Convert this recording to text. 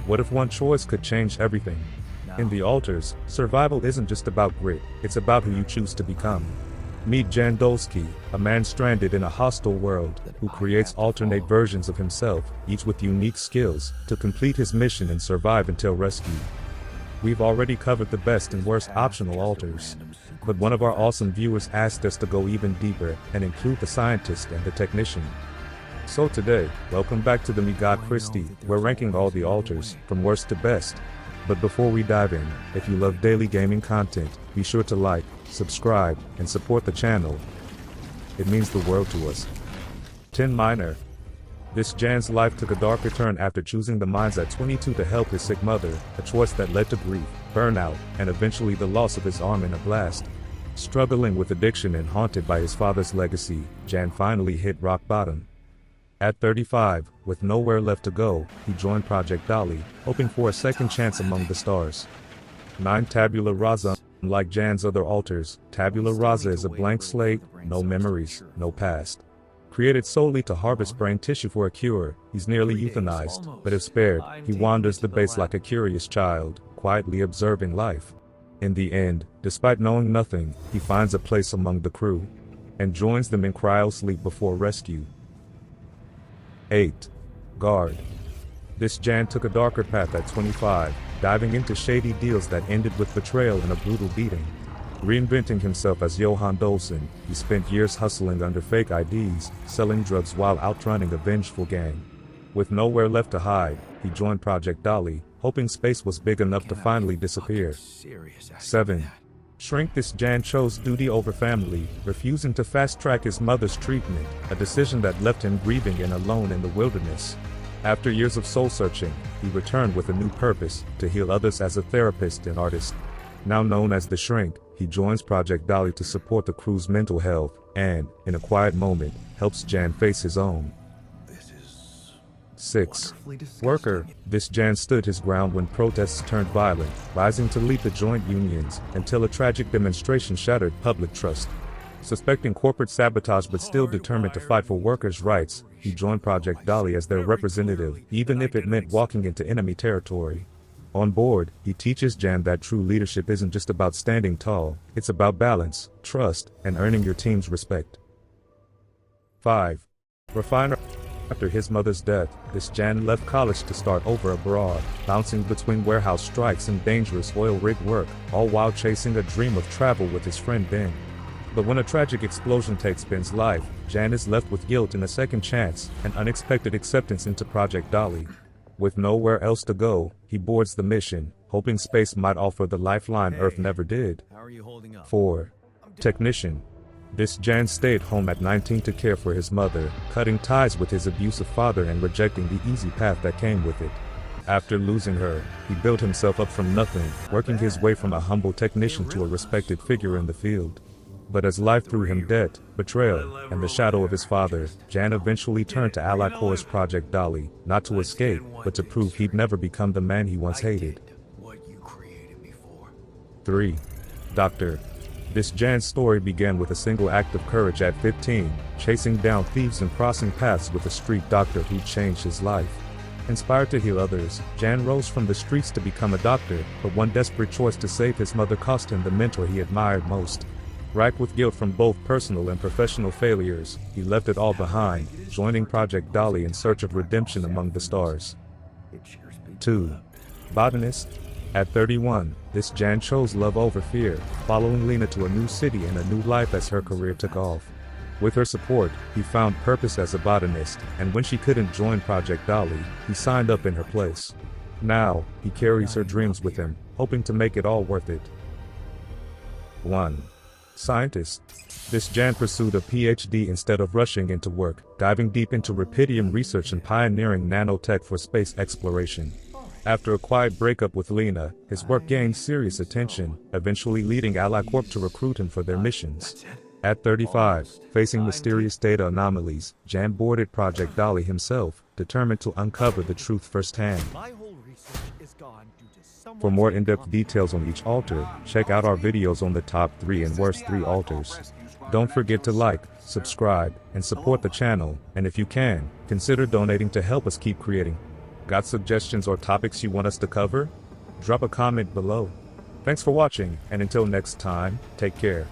What if one choice could change everything? In the altars, survival isn't just about grit, it's about who you choose to become. Meet Jan Dolsky, a man stranded in a hostile world, who creates alternate versions of himself, each with unique skills, to complete his mission and survive until rescue. We've already covered the best and worst optional altars. But one of our awesome viewers asked us to go even deeper and include the scientist and the technician. So today, welcome back to the Me God Christie. We're ranking all the altars, from worst to best. But before we dive in, if you love daily gaming content, be sure to like, subscribe, and support the channel. It means the world to us. 10 Miner. This Jan's life took a darker turn after choosing the mines at 22 to help his sick mother, a choice that led to grief, burnout, and eventually the loss of his arm in a blast. Struggling with addiction and haunted by his father's legacy, Jan finally hit rock bottom. At 35, with nowhere left to go, he joined Project Dolly, hoping for a second chance among the stars. 9 Tabula Raza. Unlike Jan's other altars, Tabula Raza is a blank slate, no memories, no past. Created solely to harvest brain tissue for a cure, he's nearly euthanized, but if spared, he wanders the base like a curious child, quietly observing life. In the end, despite knowing nothing, he finds a place among the crew, and joins them in cryo-sleep before rescue. 8. Guard. This Jan took a darker path at 25, diving into shady deals that ended with betrayal and a brutal beating. Reinventing himself as Johan Dolson, he spent years hustling under fake IDs, selling drugs while outrunning a vengeful gang. With nowhere left to hide, he joined Project Dolly, hoping space was big enough to finally disappear. 7. Shrink. This Jan chose duty over family, refusing to fast-track his mother's treatment, a decision that left him grieving and alone in the wilderness. After years of soul-searching, he returned with a new purpose, to heal others as a therapist and artist. Now known as the Shrink, he joins Project Dolly to support the crew's mental health, and, in a quiet moment, helps Jan face his own. 6. Worker. This Jan stood his ground when protests turned violent, rising to lead the joint unions, until a tragic demonstration shattered public trust. Suspecting corporate sabotage but still determined to fight for workers' rights, he joined Project Dolly as their representative, even if it meant walking into enemy territory. On board, he teaches Jan that true leadership isn't just about standing tall, it's about balance, trust, and earning your team's respect. 5. Refiner. After his mother's death, this Jan left college to start over abroad, bouncing between warehouse strikes and dangerous oil rig work, all while chasing a dream of travel with his friend Ben. But when a tragic explosion takes Ben's life, Jan is left with guilt and a second chance, and unexpected acceptance into Project Dolly. With nowhere else to go, he boards the mission, hoping space might offer the lifeline Earth never did. 4. Technician. This Jan stayed home at 19 to care for his mother, cutting ties with his abusive father and rejecting the easy path that came with it. After losing her, he built himself up from nothing, working his way from a humble technician to a respected figure in the field. But as life threw him debt, betrayal, and the shadow of his father, Jan eventually turned to Ally Corps' Project Dolly, not to escape, but to prove he'd never become the man he once hated. 3. Doctor. This Jan's story began with a single act of courage at 15, chasing down thieves and crossing paths with a street doctor who changed his life. Inspired to heal others, Jan rose from the streets to become a doctor, but one desperate choice to save his mother cost him the mentor he admired most. Racked with guilt from both personal and professional failures, he left it all behind, joining Project Dolly in search of redemption among the stars. 2. Botanist. At 31, this Jan chose love over fear, following Lena to a new city and a new life as her career took off. With her support, he found purpose as a botanist, and when she couldn't join Project Dolly, he signed up in her place. Now, he carries her dreams with him, hoping to make it all worth it. 1. Scientist. This Jan pursued a PhD instead of rushing into work, diving deep into rubidium research and pioneering nanotech for space exploration. After a quiet breakup with Lena, his work gained serious attention, eventually leading Ally Corp to recruit him for their missions. At 35, facing mysterious data anomalies, Jan boarded Project Dolly himself, determined to uncover the truth firsthand. For more in-depth details on each altar, check out our videos on the top 3 and worst 3 altars. Don't forget to like, subscribe, and support the channel, and if you can, consider donating to help us keep creating. Got suggestions or topics you want us to cover? Drop a comment below. Thanks for watching, and until next time, take care.